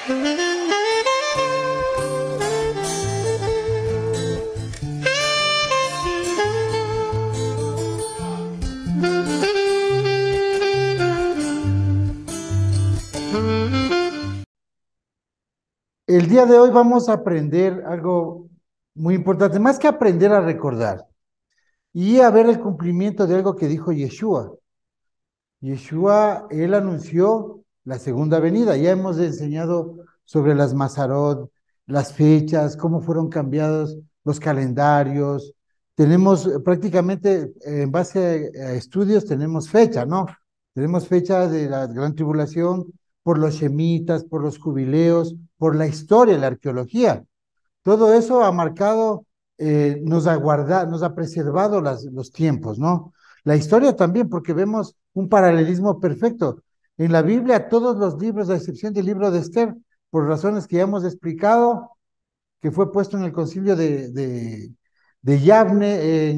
El día de hoy vamos a aprender algo muy importante, más que aprender a recordar y a ver el cumplimiento de algo que dijo Yeshua. Yeshua, él anunció la segunda venida. Ya hemos enseñado sobre las Mazarot, las fechas, cómo fueron cambiados los calendarios. Tenemos prácticamente, en base a estudios, tenemos fecha, ¿no? Tenemos fecha de la gran tribulación por los shemitas, por los jubileos, por la historia, la arqueología. Todo eso ha marcado, nos ha preservado los tiempos, ¿no? La historia también, porque vemos un paralelismo perfecto. En la Biblia, todos los libros, a excepción del libro de Esther, por razones que ya hemos explicado, que fue puesto en el concilio de Yavne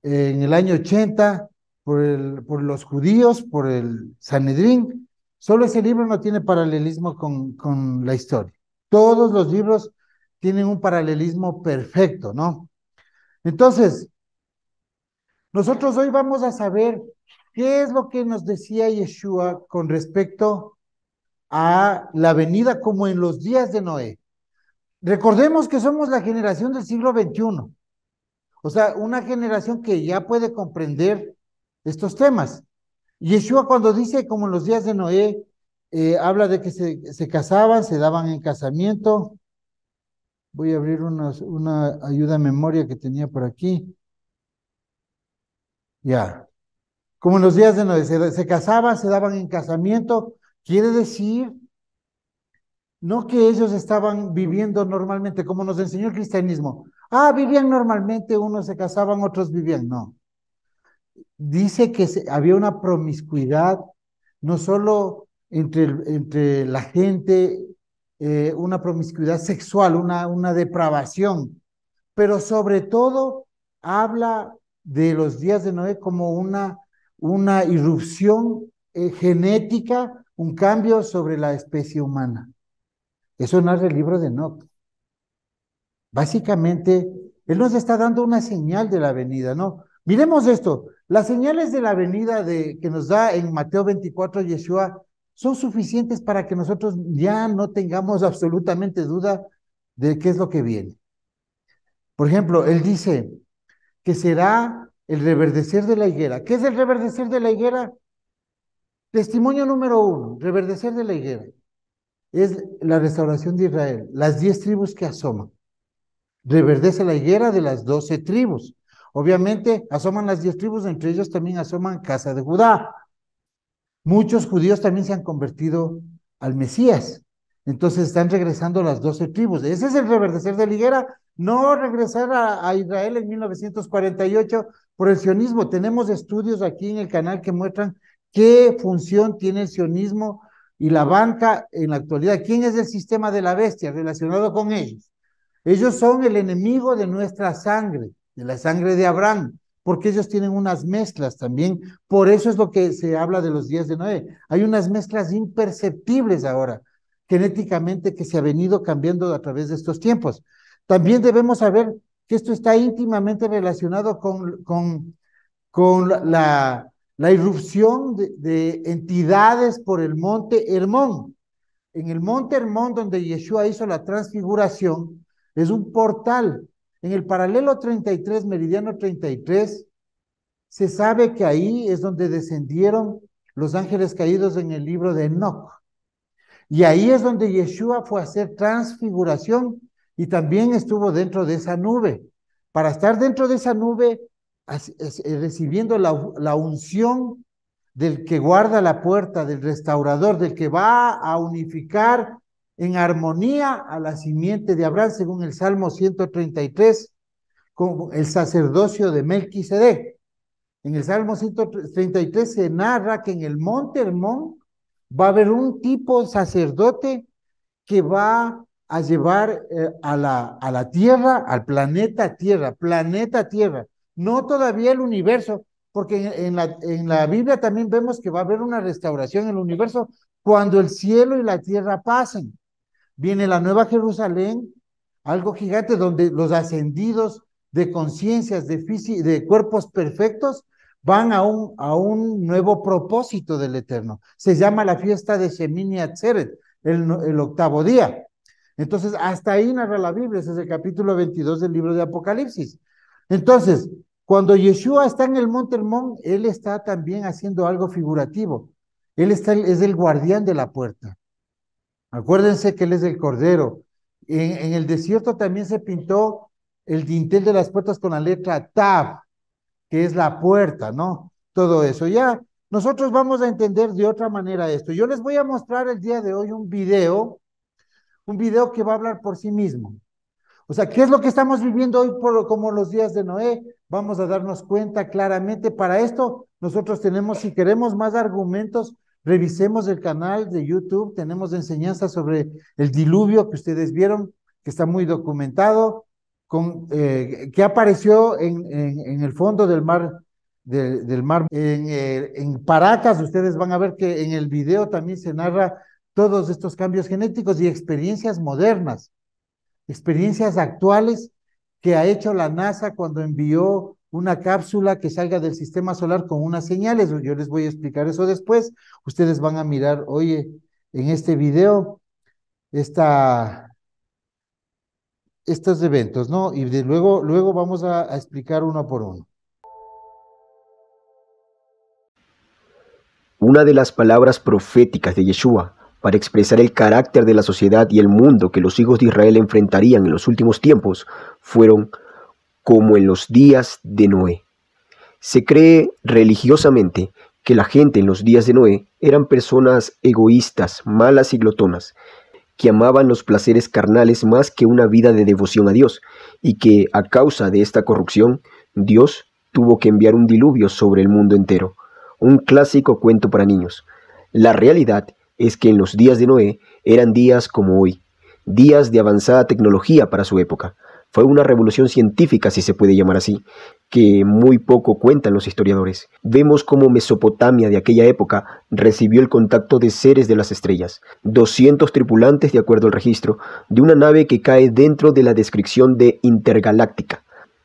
en el año 80 por los judíos, por el Sanedrín. Solo ese libro no tiene paralelismo con la historia. Todos los libros tienen un paralelismo perfecto, ¿no? Entonces, nosotros hoy vamos a saber qué es lo que nos decía Yeshua con respecto a la venida como en los días de Noé. Recordemos que somos la generación del siglo XXI, o sea, una generación que ya puede comprender estos temas. Yeshua cuando dice como en los días de Noé, habla de que se casaban, se daban en casamiento. Voy a abrir una ayuda a memoria que tenía por aquí. Ya. Como en los días de Noé, se casaban, se daban en casamiento. Quiere decir, no que ellos estaban viviendo normalmente, como nos enseñó el cristianismo. Ah, vivían normalmente, unos se casaban, otros vivían. No. Dice que había una promiscuidad, no solo entre la gente, una promiscuidad sexual, una depravación, pero sobre todo habla de los días de Noé como una irrupción genética, un cambio sobre la especie humana. Eso narra el libro de Enoch. Básicamente, él nos está dando una señal de la venida, ¿no? Miremos esto, las señales de la venida que nos da en Mateo 24 Yeshua son suficientes para que nosotros ya no tengamos absolutamente duda de qué es lo que viene. Por ejemplo, él dice que será el reverdecer de la higuera. ¿Qué es el reverdecer de la higuera? Testimonio número uno, reverdecer de la higuera. Es la restauración de Israel, las 10 tribus que asoman. Reverdece la higuera de las 12 tribus. Obviamente asoman las 10 tribus, entre ellos también asoman casa de Judá. Muchos judíos también se han convertido al Mesías. Entonces están regresando las 12 tribus. Ese es el reverdecer de la higuera, no regresar a Israel en 1948 por el sionismo. Tenemos estudios aquí en el canal que muestran qué función tiene el sionismo y la banca en la actualidad. ¿Quién es el sistema de la bestia relacionado con ellos? Ellos son el enemigo de nuestra sangre, de la sangre de Abraham, porque ellos tienen unas mezclas también. Por eso es lo que se habla de los días de Noé. Hay unas mezclas imperceptibles ahora, genéticamente, que se ha venido cambiando a través de estos tiempos. También debemos saber que esto está íntimamente relacionado con la irrupción de entidades por el monte Hermón. En el monte Hermón, donde Yeshua hizo la transfiguración, es un portal. En el paralelo 33, meridiano 33, se sabe que ahí es donde descendieron los ángeles caídos en el libro de Enoch. Y ahí es donde Yeshua fue a hacer transfiguración y también estuvo dentro de esa nube. Para estar dentro de esa nube, recibiendo la unción del que guarda la puerta, del restaurador, del que va a unificar en armonía a la simiente de Abraham, según el Salmo 133, con el sacerdocio de Melquisedec. En el Salmo 133 se narra que en el monte Hermón va a haber un tipo sacerdote que va a llevar a la Tierra, al planeta Tierra, no todavía el universo, porque en la Biblia también vemos que va a haber una restauración en el universo cuando el cielo y la tierra pasen. viene la Nueva Jerusalén, algo gigante donde los ascendidos de conciencias, de cuerpos perfectos, van a un nuevo propósito del Eterno. Se llama la fiesta de Shemini Atzeret, el octavo día. Entonces, hasta ahí narra la Biblia, ese es el capítulo 22 del libro de Apocalipsis. Entonces, cuando Yeshua está en el Monte Hermón, él está también haciendo algo figurativo. Es el guardián de la puerta. Acuérdense que él es el Cordero. En el desierto también se pintó el dintel de las puertas con la letra Tav, que es la puerta, ¿no? Todo eso. Ya, nosotros vamos a entender de otra manera esto. Yo les voy a mostrar el día de hoy un video que va a hablar por sí mismo. O sea, ¿qué es lo que estamos viviendo hoy como los días de Noé? Vamos a darnos cuenta claramente. Para esto, nosotros tenemos, si queremos más argumentos, revisemos el canal de YouTube. Tenemos enseñanzas sobre el diluvio que ustedes vieron, que está muy documentado, que apareció en el fondo del mar, del mar. En Paracas, ustedes van a ver que en el video también se narra todos estos cambios genéticos y experiencias modernas, experiencias actuales que ha hecho la NASA cuando envió una cápsula que salga del sistema solar con unas señales. Yo les voy a explicar eso después. Ustedes van a mirar, oye, en este video, estos eventos, ¿no? Y luego vamos a explicar uno por uno. Una de las palabras proféticas de Yeshua para expresar el carácter de la sociedad y el mundo que los hijos de Israel enfrentarían en los últimos tiempos fueron como en los días de Noé. Se cree religiosamente que la gente en los días de Noé eran personas egoístas, malas y glotonas, que amaban los placeres carnales más que una vida de devoción a Dios, y que a causa de esta corrupción, Dios tuvo que enviar un diluvio sobre el mundo entero. Un clásico cuento para niños. La realidad es que en los días de Noé eran días como hoy, días de avanzada tecnología para su época. Fue una revolución científica, si se puede llamar así, que muy poco cuentan los historiadores. Vemos cómo Mesopotamia de aquella época recibió el contacto de seres de las estrellas, 200 tripulantes de acuerdo al registro, de una nave que cae dentro de la descripción de intergaláctica.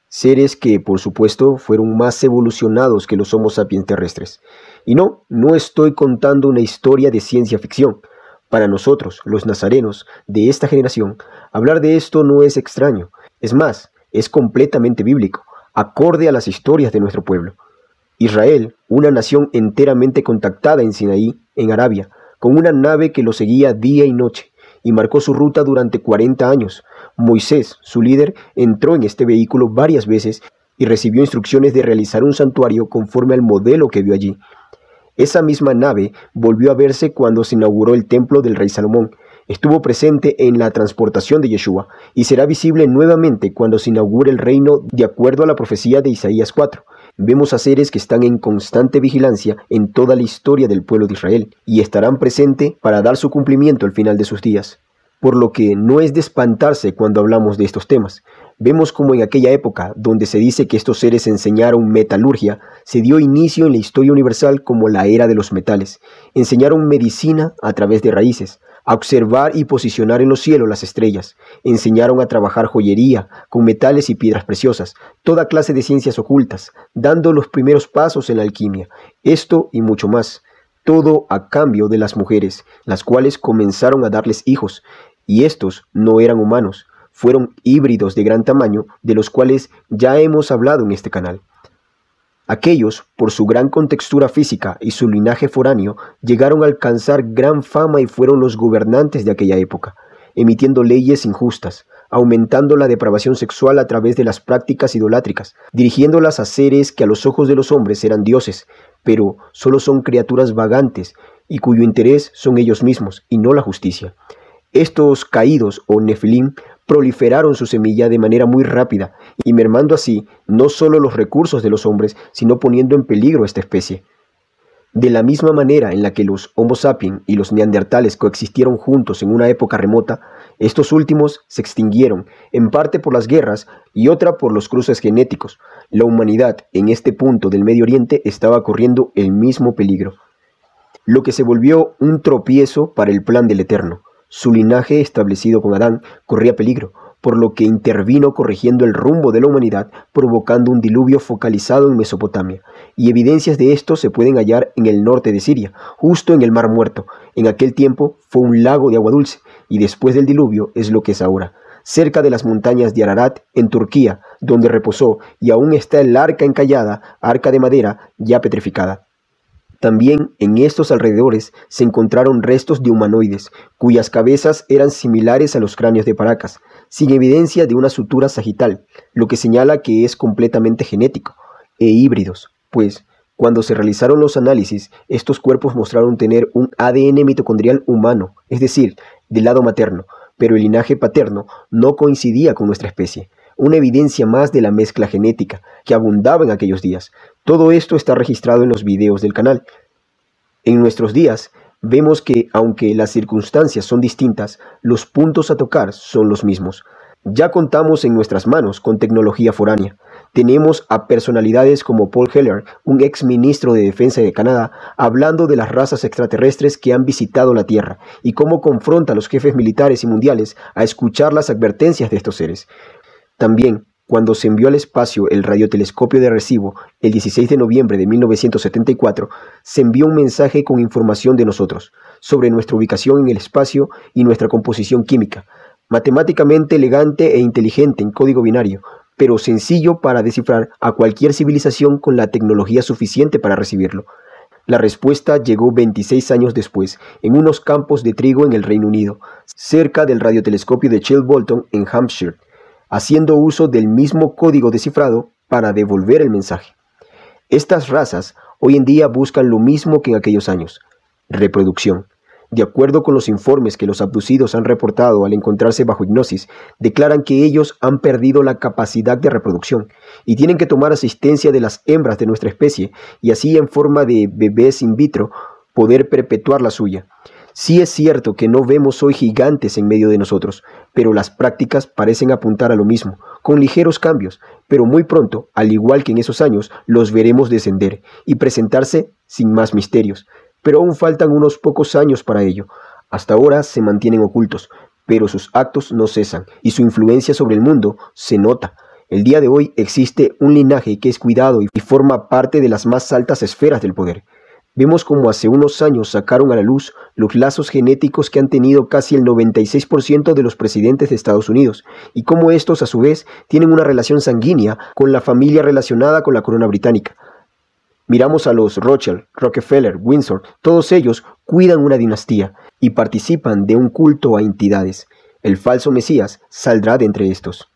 Seres que, por supuesto, fueron más evolucionados que los Homo sapiens terrestres. Y no estoy contando una historia de ciencia ficción. Para nosotros, los nazarenos de esta generación, hablar de esto no es extraño. Es más, es completamente bíblico, acorde a las historias de nuestro pueblo. Israel, una nación enteramente contactada en Sinaí, en Arabia, con una nave que lo seguía día y noche, y marcó su ruta durante 40 años. Moisés, su líder, entró en este vehículo varias veces y recibió instrucciones de realizar un santuario conforme al modelo que vio allí. Esa misma nave volvió a verse cuando se inauguró el templo del rey Salomón. Estuvo presente en la transportación de Yeshua y será visible nuevamente cuando se inaugure el reino de acuerdo a la profecía de Isaías 4. Vemos a seres que están en constante vigilancia en toda la historia del pueblo de Israel y estarán presentes para dar su cumplimiento al final de sus días. Por lo que no es de espantarse cuando hablamos de estos temas. Vemos como en aquella época, donde se dice que estos seres enseñaron metalurgia, se dio inicio en la historia universal como la era de los metales. Enseñaron medicina a través de raíces, a observar y posicionar en los cielos las estrellas. Enseñaron a trabajar joyería con metales y piedras preciosas, toda clase de ciencias ocultas, dando los primeros pasos en la alquimia. Esto y mucho más. Todo a cambio de las mujeres, las cuales comenzaron a darles hijos. Y estos no eran humanos, fueron híbridos de gran tamaño, de los cuales ya hemos hablado en este canal. Aquellos, por su gran contextura física y su linaje foráneo, llegaron a alcanzar gran fama y fueron los gobernantes de aquella época, emitiendo leyes injustas, aumentando la depravación sexual a través de las prácticas idolátricas, dirigiéndolas a seres que a los ojos de los hombres eran dioses, pero solo son criaturas vagantes y cuyo interés son ellos mismos y no la justicia. Estos caídos o nefilim proliferaron su semilla de manera muy rápida y mermando así no solo los recursos de los hombres, sino poniendo en peligro a esta especie. De la misma manera en la que los Homo sapiens y los neandertales coexistieron juntos en una época remota, estos últimos se extinguieron, en parte por las guerras y otra por los cruces genéticos. La humanidad en este punto del Medio Oriente estaba corriendo el mismo peligro, lo que se volvió un tropiezo para el plan del Eterno. Su linaje establecido con Adán corría peligro, por lo que intervino corrigiendo el rumbo de la humanidad, provocando un diluvio focalizado en Mesopotamia, y evidencias de esto se pueden hallar en el norte de Siria, justo en el Mar Muerto. En aquel tiempo fue un lago de agua dulce, y después del diluvio es lo que es ahora, cerca de las montañas de Ararat, en Turquía, donde reposó, y aún está el arca encallada, arca de madera, ya petrificada. También en estos alrededores se encontraron restos de humanoides, cuyas cabezas eran similares a los cráneos de Paracas, sin evidencia de una sutura sagital, lo que señala que es completamente genético, e híbridos, pues, cuando se realizaron los análisis, estos cuerpos mostraron tener un ADN mitocondrial humano, es decir, del lado materno, pero el linaje paterno no coincidía con nuestra especie, una evidencia más de la mezcla genética que abundaba en aquellos días. Todo esto está registrado en los videos del canal. En nuestros días, vemos que, aunque las circunstancias son distintas, los puntos a tocar son los mismos. Ya contamos en nuestras manos con tecnología foránea. Tenemos a personalidades como Paul Heller, un ex ministro de Defensa de Canadá, hablando de las razas extraterrestres que han visitado la Tierra y cómo confronta a los jefes militares y mundiales a escuchar las advertencias de estos seres. También, cuando se envió al espacio el radiotelescopio de Arecibo el 16 de noviembre de 1974, se envió un mensaje con información de nosotros, sobre nuestra ubicación en el espacio y nuestra composición química, matemáticamente elegante e inteligente en código binario, pero sencillo para descifrar a cualquier civilización con la tecnología suficiente para recibirlo. La respuesta llegó 26 años después, en unos campos de trigo en el Reino Unido, cerca del radiotelescopio de Chilbolton en Hampshire, haciendo uso del mismo código descifrado para devolver el mensaje. Estas razas hoy en día buscan lo mismo que en aquellos años: reproducción. De acuerdo con los informes que los abducidos han reportado al encontrarse bajo hipnosis, declaran que ellos han perdido la capacidad de reproducción y tienen que tomar asistencia de las hembras de nuestra especie y así, en forma de bebés in vitro, poder perpetuar la suya. Sí es cierto que no vemos hoy gigantes en medio de nosotros, pero las prácticas parecen apuntar a lo mismo, con ligeros cambios, pero muy pronto, al igual que en esos años, los veremos descender y presentarse sin más misterios. Pero aún faltan unos pocos años para ello. Hasta ahora se mantienen ocultos, pero sus actos no cesan y su influencia sobre el mundo se nota. El día de hoy existe un linaje que es cuidado y forma parte de las más altas esferas del poder. Vemos como hace unos años sacaron a la luz los lazos genéticos que han tenido casi el 96% de los presidentes de Estados Unidos, y cómo estos a su vez tienen una relación sanguínea con la familia relacionada con la corona británica. Miramos a los Rothschild, Rockefeller, Windsor, todos ellos cuidan una dinastía y participan de un culto a entidades. El falso Mesías saldrá de entre estos.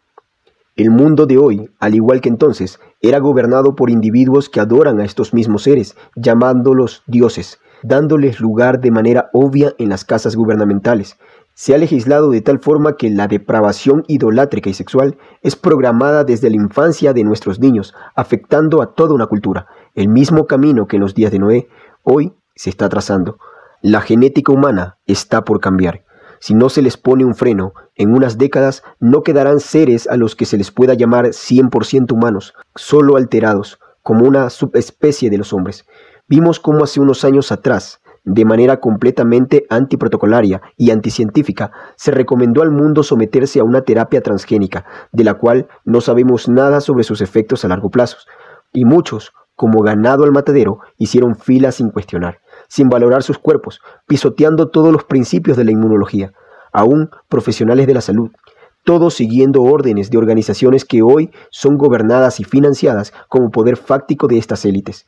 El mundo de hoy, al igual que entonces, era gobernado por individuos que adoran a estos mismos seres, llamándolos dioses, dándoles lugar de manera obvia en las casas gubernamentales. Se ha legislado de tal forma que la depravación idolátrica y sexual es programada desde la infancia de nuestros niños, afectando a toda una cultura. El mismo camino que en los días de Noé, hoy se está trazando. La genética humana está por cambiar. Si no se les pone un freno, en unas décadas no quedarán seres a los que se les pueda llamar 100% humanos, solo alterados, como una subespecie de los hombres. Vimos cómo hace unos años atrás, de manera completamente antiprotocolaria y anticientífica, se recomendó al mundo someterse a una terapia transgénica, de la cual no sabemos nada sobre sus efectos a largo plazo. Y muchos, como ganado al matadero, hicieron fila sin cuestionar, sin valorar sus cuerpos, pisoteando todos los principios de la inmunología, aún profesionales de la salud, todos siguiendo órdenes de organizaciones que hoy son gobernadas y financiadas como poder fáctico de estas élites.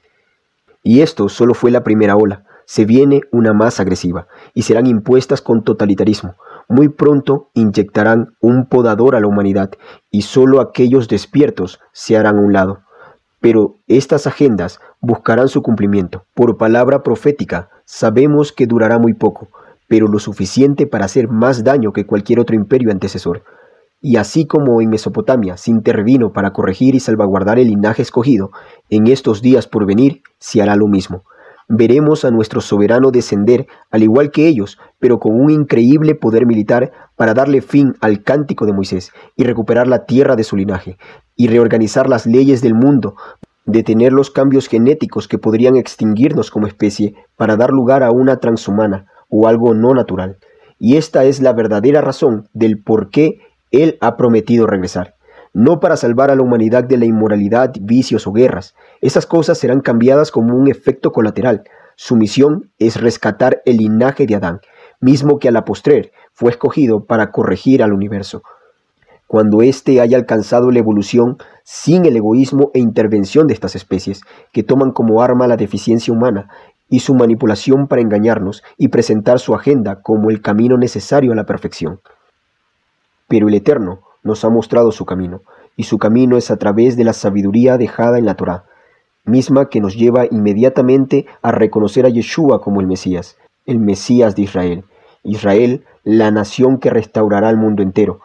Y esto solo fue la primera ola. Se viene una más agresiva, y serán impuestas con totalitarismo. Muy pronto inyectarán un podador a la humanidad, y solo aquellos despiertos se harán a un lado. Pero estas agendas buscarán su cumplimiento. Por palabra profética, sabemos que durará muy poco, pero lo suficiente para hacer más daño que cualquier otro imperio antecesor. Y así como en Mesopotamia se intervino para corregir y salvaguardar el linaje escogido, en estos días por venir se hará lo mismo. Veremos a nuestro soberano descender, al igual que ellos, pero con un increíble poder militar para darle fin al cántico de Moisés y recuperar la tierra de su linaje, y reorganizar las leyes del mundo, detener los cambios genéticos que podrían extinguirnos como especie para dar lugar a una transhumana o algo no natural. y esta es la verdadera razón del por qué Él ha prometido regresar. No para salvar a la humanidad de la inmoralidad, vicios o guerras. Esas cosas serán cambiadas como un efecto colateral. Su misión es rescatar el linaje de Adán, mismo que a la postrer fue escogido para corregir al universo. Cuando éste haya alcanzado la evolución sin el egoísmo e intervención de estas especies, que toman como arma la deficiencia humana y su manipulación para engañarnos y presentar su agenda como el camino necesario a la perfección. Pero el Eterno nos ha mostrado su camino, y su camino es a través de la sabiduría dejada en la Torá, misma que nos lleva inmediatamente a reconocer a Yeshua como el Mesías de Israel. Israel, la nación que restaurará al mundo entero.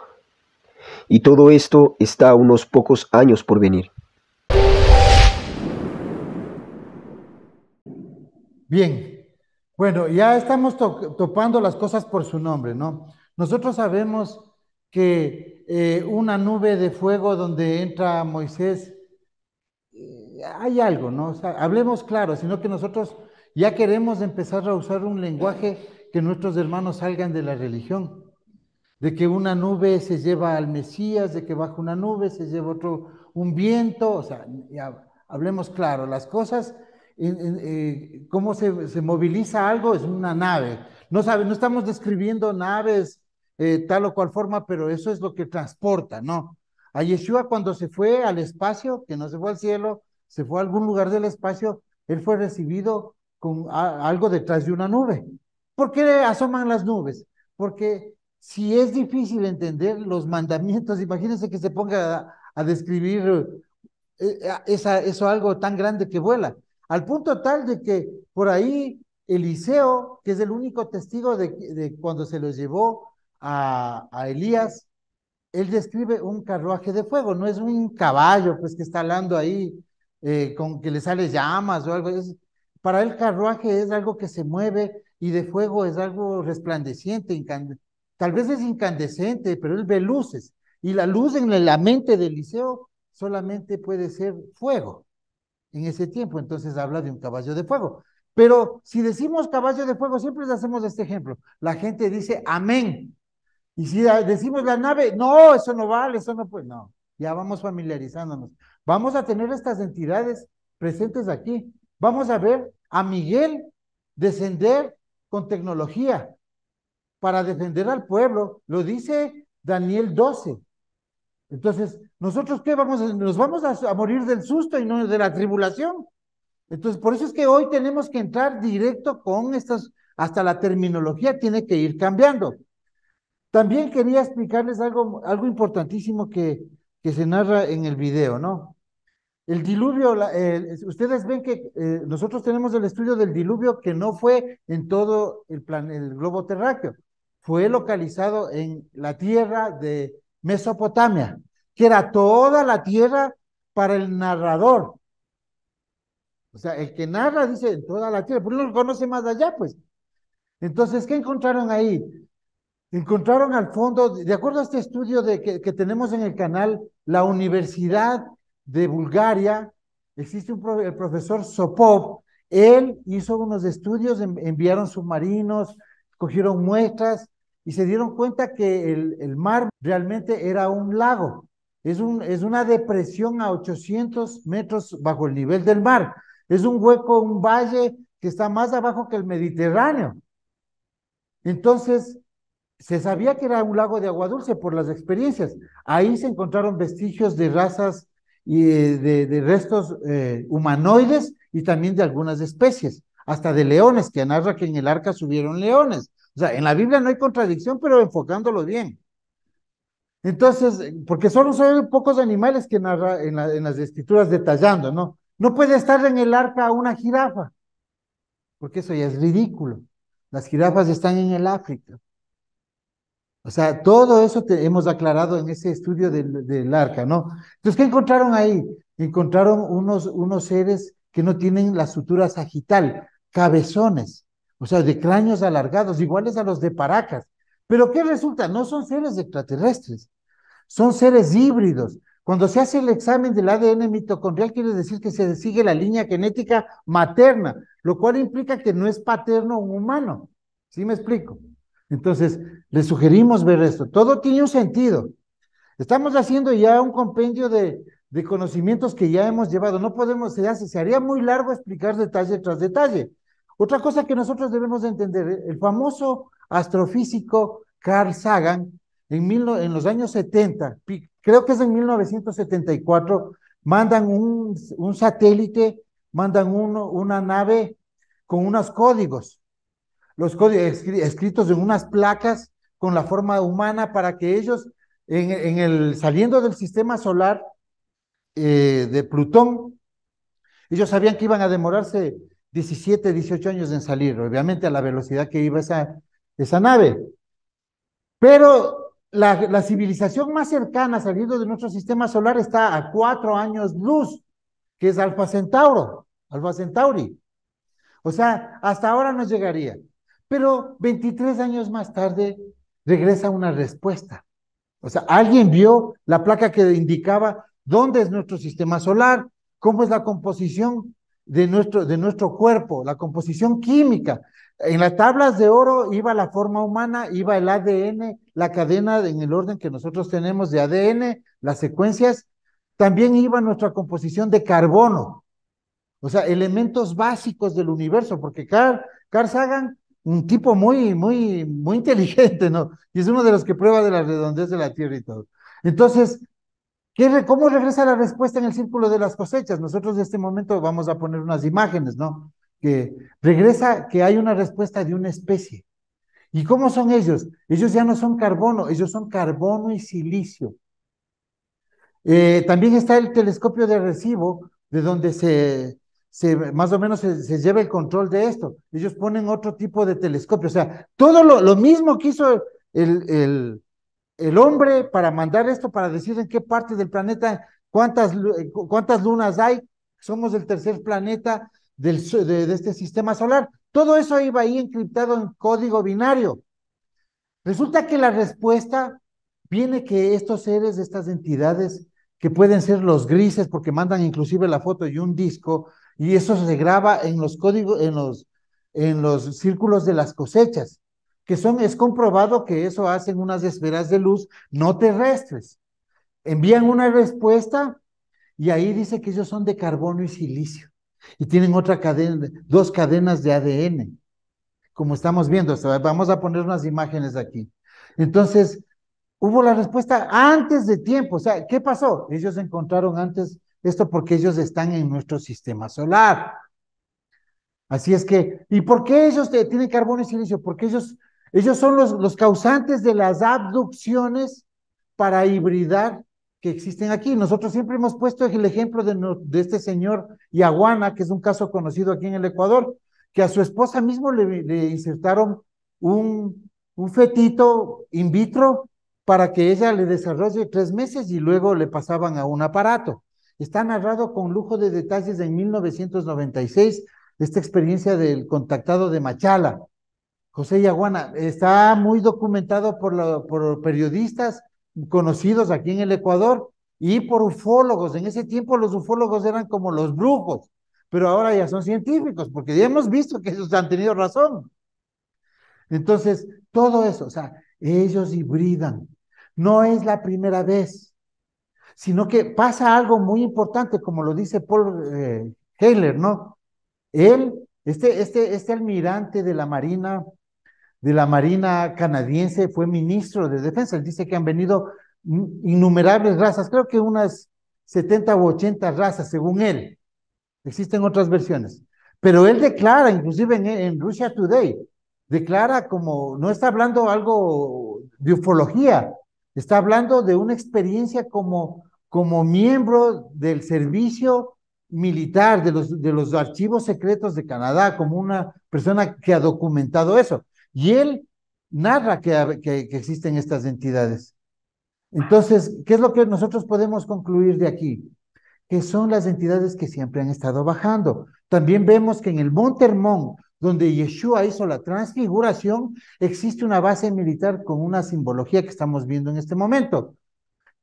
Y todo esto está a unos pocos años por venir. Bien, bueno, ya estamos topando las cosas por su nombre, ¿no? Nosotros sabemos que una nube de fuego donde entra Moisés, hay algo, ¿no? O sea, hablemos claro, sino que nosotros ya queremos empezar a usar un lenguaje que nuestros hermanos salgan de la religión, de que una nube se lleva al Mesías, de que baja una nube se lleva otro, un viento, o sea, ya hablemos claro, las cosas, cómo se moviliza algo es una nave. No estamos describiendo naves tal o cual forma, pero eso es lo que transporta, ¿no? A Yeshua cuando se fue al espacio, que no se fue al cielo, se fue a algún lugar del espacio, él fue recibido con algo detrás de una nube. ¿Por qué asoman las nubes? Porque si es difícil entender los mandamientos, imagínense que se ponga a describir eso algo tan grande que vuela, al punto tal de que por ahí Eliseo, que es el único testigo de cuando se los llevó a Elías, él describe un carruaje de fuego, no es un caballo pues que está hablando ahí con que le sale llamas o algo. Para él carruaje es algo que se mueve y de fuego es algo resplandeciente, tal vez es incandescente, pero él ve luces y la luz en la mente de Eliseo solamente puede ser fuego en ese tiempo, entonces habla de un caballo de fuego. Pero si decimos caballo de fuego, siempre les hacemos este ejemplo. La gente dice amén. Y si decimos la nave, no, eso no vale, eso no puede, no, ya vamos familiarizándonos. Vamos a tener estas entidades presentes aquí. Vamos a ver a Miguel descender con tecnología para defender al pueblo. Lo dice Daniel 12. Entonces, ¿nosotros qué vamos a, nos vamos a morir del susto y no de la tribulación? Entonces, por eso es que hoy tenemos que entrar directo con estas, hasta la terminología tiene que ir cambiando. También quería explicarles algo importantísimo que se narra en el video, ¿no? El diluvio, ustedes ven que nosotros tenemos el estudio del diluvio que no fue en todo el globo terráqueo, fue localizado en la tierra de Mesopotamia, que era toda la tierra para el narrador. O sea, el que narra dice en toda la tierra, pero no lo conoce más allá, pues. Entonces, ¿qué encontraron ahí? Encontraron al fondo, de acuerdo a este estudio que tenemos en el canal, la Universidad de Bulgaria, existe el profesor Sopov, él hizo unos estudios, enviaron submarinos, cogieron muestras y se dieron cuenta que el mar realmente era un lago, es una depresión a 800 metros bajo el nivel del mar, es un hueco, un valle que está más abajo que el Mediterráneo. Entonces, se sabía que era un lago de agua dulce por las experiencias. Ahí se encontraron vestigios de razas y de restos humanoides y también de algunas especies, hasta de leones, que narra que en el arca subieron leones. O sea, en la Biblia no hay contradicción, pero enfocándolo bien. Entonces, porque solo son pocos animales que narra en las escrituras detallando, ¿no? No puede estar en el arca una jirafa, porque eso ya es ridículo. Las jirafas están en el África. O sea, todo eso hemos aclarado en ese estudio del arca, ¿no? Entonces, ¿qué encontraron ahí? Encontraron unos seres que no tienen la sutura sagital, cabezones, o sea, de cráneos alargados, iguales a los de Paracas. Pero ¿qué resulta? No son seres extraterrestres, son seres híbridos. Cuando se hace el examen del ADN mitocondrial, quiere decir que se sigue la línea genética materna, lo cual implica que no es paterno un humano. ¿Sí me explico? Entonces, les sugerimos ver esto. Todo tiene un sentido. Estamos haciendo ya un compendio de conocimientos que ya hemos llevado. No podemos, se haría muy largo explicar detalle tras detalle. Otra cosa que nosotros debemos de entender, el famoso astrofísico Carl Sagan, en los años 70, creo que es en 1974, mandan un satélite, mandan una nave con unos códigos, los códigos escritos en unas placas con la forma humana para que ellos, saliendo del sistema solar de Plutón, ellos sabían que iban a demorarse 17, 18 años en salir, obviamente a la velocidad que iba esa nave. Pero la civilización más cercana saliendo de nuestro sistema solar está a 4 años luz, que es Alfa Centauri. O sea, hasta ahora no llegaría. Pero 23 años más tarde regresa una respuesta. O sea, alguien vio la placa que indicaba dónde es nuestro sistema solar, cómo es la composición de nuestro cuerpo, la composición química. En las tablas de oro iba la forma humana, iba el ADN, la cadena en el orden que nosotros tenemos de ADN, las secuencias. También iba nuestra composición de carbono, o sea, elementos básicos del universo, porque Carl Sagan, un tipo muy, muy, muy inteligente, ¿no? Y es uno de los que prueba de la redondez de la Tierra y todo. Entonces, ¿cómo regresa la respuesta en el círculo de las cosechas? Nosotros en este momento vamos a poner unas imágenes, ¿no? Que regresa que hay una respuesta de una especie. ¿Y cómo son ellos? Ellos ya no son carbono, ellos son carbono y silicio. También está el telescopio de recibo, de donde más o menos se lleva el control de esto. Ellos ponen otro tipo de telescopio, o sea, todo lo mismo que hizo el, el, el hombre para mandar esto, para decir en qué parte del planeta, cuántas lunas hay, somos el tercer planeta de este sistema solar. Todo eso iba ahí encriptado en código binario. Resulta que la respuesta viene que estos seres, estas entidades, que pueden ser los grises, porque mandan inclusive la foto y un disco, y eso se graba en los códigos, en los círculos de las cosechas, es comprobado que eso hacen unas esferas de luz no terrestres. Envían una respuesta y ahí dice que ellos son de carbono y silicio, y tienen otra cadena, dos cadenas de ADN como estamos viendo. Vamos a poner unas imágenes aquí. Entonces, hubo la respuesta antes de tiempo. O sea, ¿qué pasó? Ellos encontraron antes esto porque ellos están en nuestro sistema solar. Así es que, ¿y por qué ellos tienen carbono y silicio? Porque ellos son los causantes de las abducciones para hibridar que existen aquí. Nosotros siempre hemos puesto el ejemplo de este señor Yaguana, que es un caso conocido aquí en el Ecuador, que a su esposa mismo le insertaron un fetito in vitro para que ella le desarrolle 3 meses y luego le pasaban a un aparato. Está narrado con lujo de detalles en 1996 esta experiencia del contactado de Machala, José Yaguana. Está muy documentado por periodistas conocidos aquí en el Ecuador y por ufólogos. En ese tiempo los ufólogos eran como los brujos, pero ahora ya son científicos, porque ya hemos visto que ellos han tenido razón. Entonces, todo eso, o sea, ellos hibridan. No es la primera vez, sino que pasa algo muy importante, como lo dice Paul Heyler, ¿no? Él, este almirante de la Marina canadiense, fue ministro de Defensa. Él dice que han venido innumerables razas, creo que unas 70 u 80 razas, según él. Existen otras versiones. Pero él declara, inclusive en Russia Today, declara como, no está hablando algo de ufología, está hablando de una experiencia como miembro del servicio militar, de los archivos secretos de Canadá, como una persona que ha documentado eso. Y él narra que existen estas entidades. Entonces, ¿qué es lo que nosotros podemos concluir de aquí? Que son las entidades que siempre han estado bajando. También vemos que en el Monte Hermón, donde Yeshua hizo la transfiguración, existe una base militar con una simbología que estamos viendo en este momento.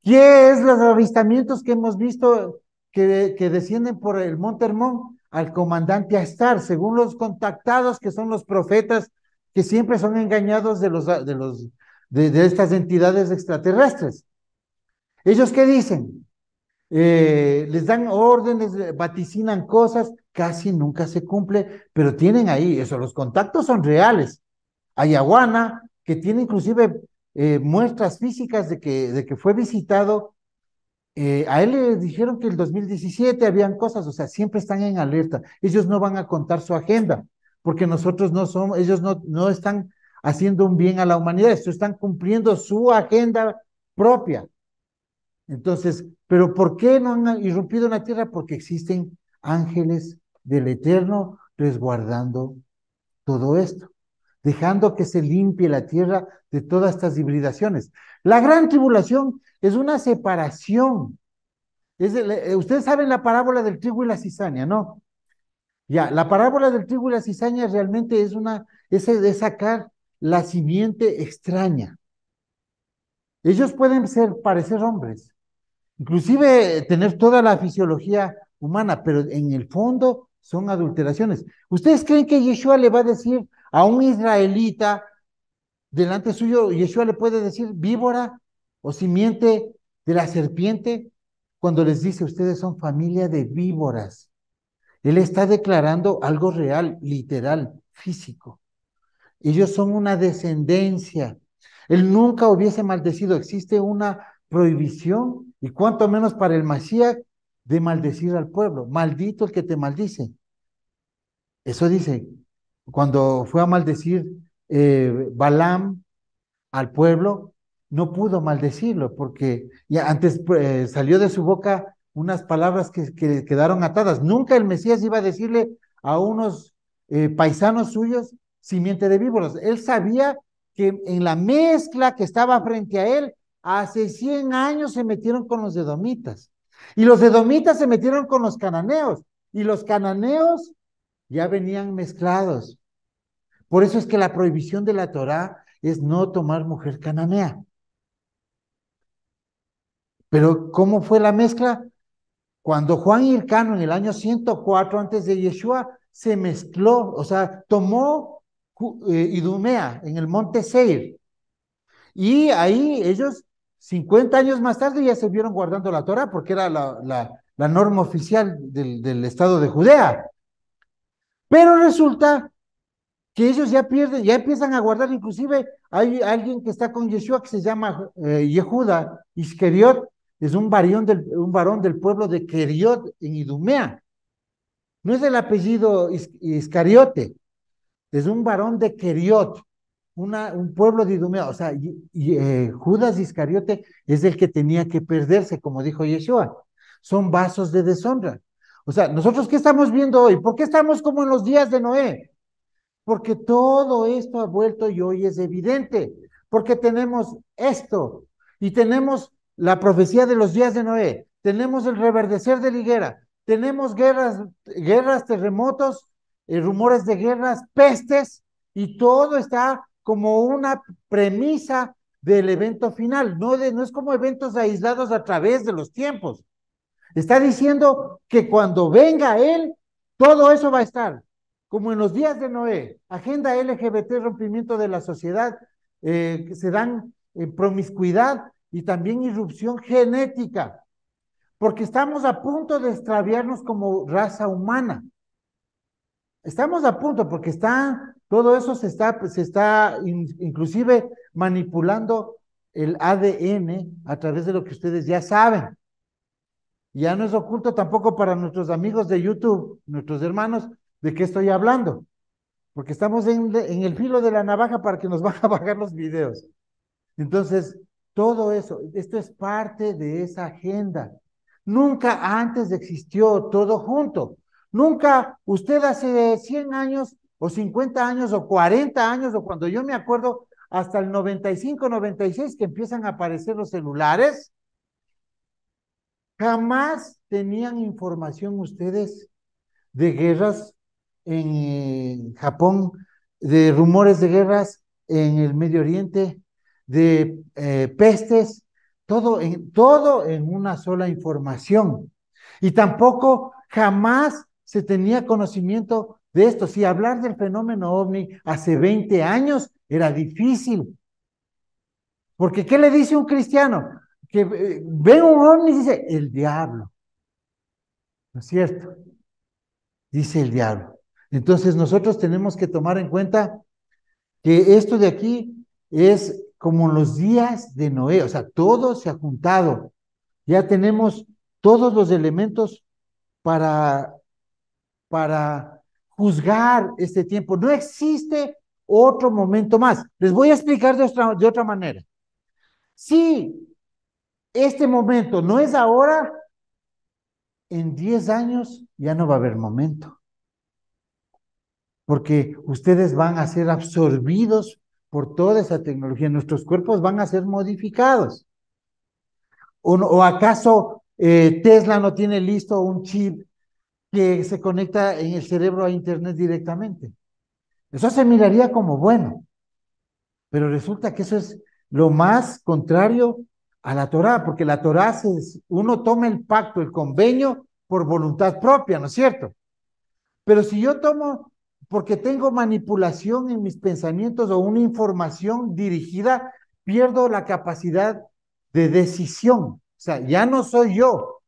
¿Qué es los avistamientos que hemos visto que descienden por el Monte Hermón? Al comandante Astar, según los contactados que son los profetas que siempre son engañados de estas entidades extraterrestres. ¿Ellos qué dicen? Les dan órdenes, vaticinan cosas, casi nunca se cumple, pero tienen ahí eso, los contactos son reales. Ayahuana, que tiene inclusive muestras físicas de que fue visitado, a él le dijeron que el 2017 habían cosas, o sea, siempre están en alerta. Ellos no van a contar su agenda, porque nosotros no somos, ellos no están haciendo un bien a la humanidad, están cumpliendo su agenda propia. Entonces, ¿pero por qué no han irrumpido en la tierra? Porque existen ángeles del Eterno resguardando todo esto, dejando que se limpie la tierra de todas estas hibridaciones. La gran tribulación es una separación. Ustedes saben la parábola del trigo y la cizaña, ¿no? Ya, la parábola del trigo y la cizaña realmente es de sacar la simiente extraña. Ellos pueden parecer hombres, inclusive tener toda la fisiología humana, pero en el fondo son adulteraciones. ¿Ustedes creen que Yeshua le va a decir a un israelita delante suyo, Yeshua le puede decir víbora o simiente de la serpiente cuando les dice ustedes son familia de víboras? Él está declarando algo real, literal, físico. Ellos son una descendencia. Él nunca hubiese maldecido. Existe una prohibición, y cuanto menos para el Mashiach, de maldecir al pueblo. Maldito el que te maldice. Eso dice, cuando fue a maldecir Balaam al pueblo, no pudo maldecirlo, porque ya antes salió de su boca unas palabras que quedaron atadas. Nunca el Mesías iba a decirle a unos paisanos suyos simiente de víboras. Él sabía que en la mezcla que estaba frente a él, hace 100 años se metieron con los edomitas. Y los edomitas se metieron con los cananeos. Y los cananeos ya venían mezclados. Por eso es que la prohibición de la Torá es no tomar mujer cananea. Pero ¿cómo fue la mezcla? Cuando Juan Hircano en el año 104 antes de Yeshua se mezcló, o sea, tomó Idumea en el monte Seir. Y ahí ellos, 50 años más tarde, ya se vieron guardando la Torá porque era la norma oficial del estado de Judea. Pero resulta que ellos ya pierden, ya empiezan a guardar, inclusive hay alguien que está con Yeshua que se llama Yehuda Iscariot, es un varón del pueblo de Keriot en Idumea. No es el apellido Iscariote, es un varón de Keriot, un pueblo de Idumea. O sea, Judas Iscariote es el que tenía que perderse, como dijo Yeshua. Son vasos de deshonra. O sea, nosotros, ¿qué estamos viendo hoy? ¿Por qué estamos como en los días de Noé? Porque todo esto ha vuelto y hoy es evidente, porque tenemos esto y tenemos la profecía de los días de Noé, tenemos el reverdecer de la higuera, tenemos guerras, terremotos, rumores de guerras, pestes, y todo está como una premisa del evento final, no es como eventos aislados a través de los tiempos. Está diciendo que cuando venga Él, todo eso va a estar como en los días de Noé, agenda LGBT, rompimiento de la sociedad, que se dan promiscuidad y también irrupción genética, porque estamos a punto de extraviarnos como raza humana. Estamos a punto, porque todo eso se está inclusive manipulando el ADN a través de lo que ustedes ya saben. Ya no es oculto tampoco para nuestros amigos de YouTube, nuestros hermanos, de qué estoy hablando, porque estamos en el filo de la navaja para que nos van a bajar los videos. Entonces, todo eso, esto es parte de esa agenda. Nunca antes existió todo junto. Nunca usted hace 100 años o 50 años o 40 años o cuando yo me acuerdo hasta el 95, 96 que empiezan a aparecer los celulares, jamás tenían información ustedes de guerras en Japón, de rumores de guerras en el Medio Oriente, de pestes, todo en una sola información. Y tampoco jamás se tenía conocimiento de esto. Si hablar del fenómeno ovni hace 20 años era difícil, porque ¿qué le dice un cristiano? Que ve un ovni y dice, el diablo, ¿no es cierto? Dice el diablo. Entonces nosotros tenemos que tomar en cuenta que esto de aquí es como los días de Noé, o sea, todo se ha juntado. Ya tenemos todos los elementos para, para juzgar este tiempo. No existe otro momento más. Les voy a explicar de otra manera. Si este momento no es ahora, en 10 años ya no va a haber momento, porque ustedes van a ser absorbidos por toda esa tecnología. Nuestros cuerpos van a ser modificados. ¿O acaso Tesla no tiene listo un chip que se conecta en el cerebro a Internet directamente? Eso se miraría como bueno, pero resulta que eso es lo más contrario a la Torá, porque la Torá, uno toma el pacto, el convenio, por voluntad propia, ¿no es cierto? Pero si yo tomo, porque tengo manipulación en mis pensamientos o una información dirigida, pierdo la capacidad de decisión. O sea, ya no soy yo,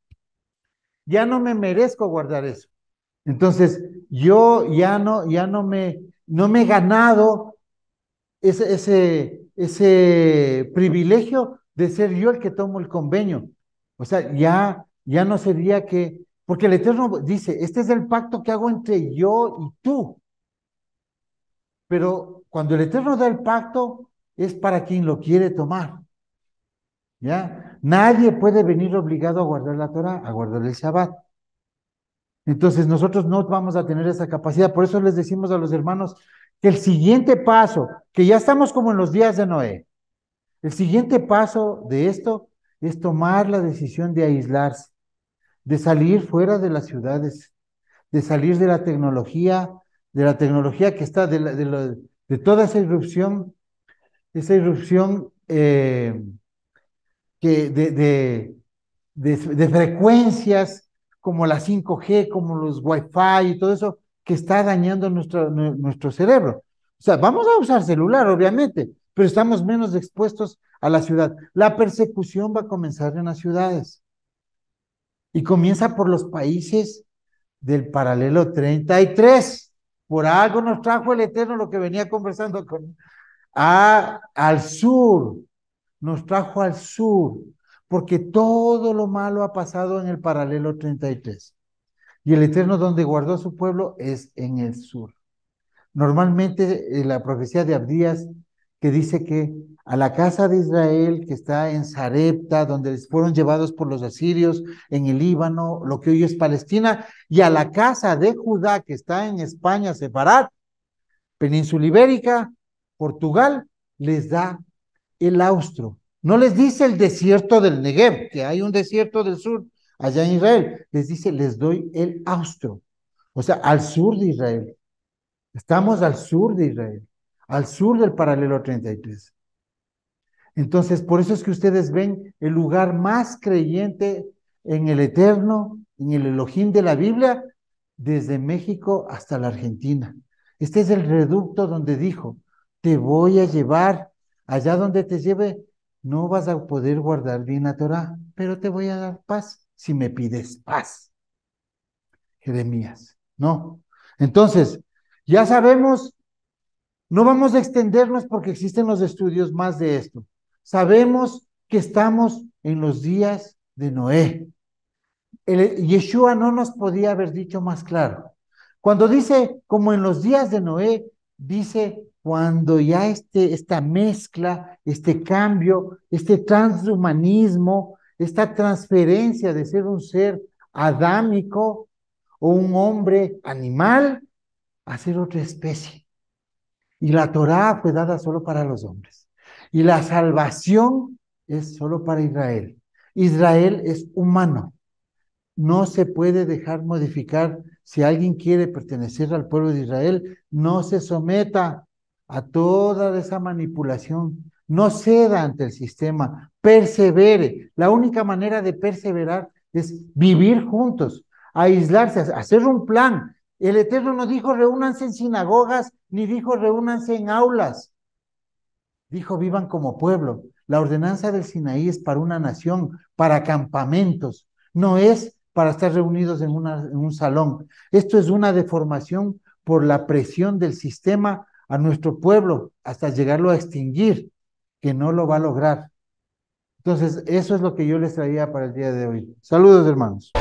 ya no me merezco guardar eso. Entonces, yo no me he ganado ese privilegio de ser yo el que tomo el convenio. O sea, ya no sería que, porque el Eterno dice, este es el pacto que hago entre yo y tú. Pero cuando el Eterno da el pacto, es para quien lo quiere tomar. ¿Ya? Nadie puede venir obligado a guardar la Torah, a guardar el Shabbat. Entonces nosotros no vamos a tener esa capacidad. Por eso les decimos a los hermanos que el siguiente paso, que ya estamos como en los días de Noé, el siguiente paso de esto es tomar la decisión de aislarse, de salir fuera de las ciudades, de salir de la tecnología que está, de toda esa irrupción que de frecuencias como la 5G, como los Wi-Fi y todo eso, que está dañando nuestro cerebro. O sea, vamos a usar celular, obviamente, pero estamos menos expuestos a la ciudad. La persecución va a comenzar en las ciudades y comienza por los países del paralelo 33. Por algo nos trajo el Eterno lo que venía conversando al sur, nos trajo al sur, porque todo lo malo ha pasado en el paralelo 33. Y el Eterno donde guardó a su pueblo es en el sur. Normalmente la profecía de Abdías que dice que a la casa de Israel que está en Sarepta, donde fueron llevados por los asirios en el Líbano, lo que hoy es Palestina, y a la casa de Judá que está en España, Separat, Península Ibérica, Portugal, les da el austro. No les dice el desierto del Negev, que hay un desierto del sur allá en Israel. Les dice, les doy el austro. O sea, al sur de Israel. Estamos al sur de Israel, al sur del paralelo 33. Entonces, por eso es que ustedes ven el lugar más creyente en el Eterno, en el Elohim de la Biblia, desde México hasta la Argentina. Este es el reducto donde dijo, te voy a llevar, allá donde te lleve, no vas a poder guardar bien la Torah, pero te voy a dar paz si me pides paz. Jeremías, ¿no? Entonces, ya sabemos, no vamos a extendernos porque existen los estudios más de esto. Sabemos que estamos en los días de Noé. Yeshua no nos podía haber dicho más claro. Cuando dice, como en los días de Noé, dice cuando ya esta mezcla, este cambio, este transhumanismo, esta transferencia de ser un ser adámico o un hombre animal a ser otra especie. Y la Torá fue dada solo para los hombres. Y la salvación es solo para Israel. Israel es humano. No se puede dejar modificar. Si alguien quiere pertenecer al pueblo de Israel, no se someta a toda esa manipulación. No ceda ante el sistema. Persevere. La única manera de perseverar es vivir juntos, aislarse, hacer un plan. El Eterno no dijo reúnanse en sinagogas, ni dijo reúnanse en aulas. Dijo vivan como pueblo. La ordenanza del Sinaí es para una nación, para campamentos, no es para estar reunidos en un salón. Esto es una deformación por la presión del sistema a nuestro pueblo hasta llegarlo a extinguir, que no lo va a lograr. Entonces, eso es lo que yo les traía para el día de hoy. Saludos, hermanos.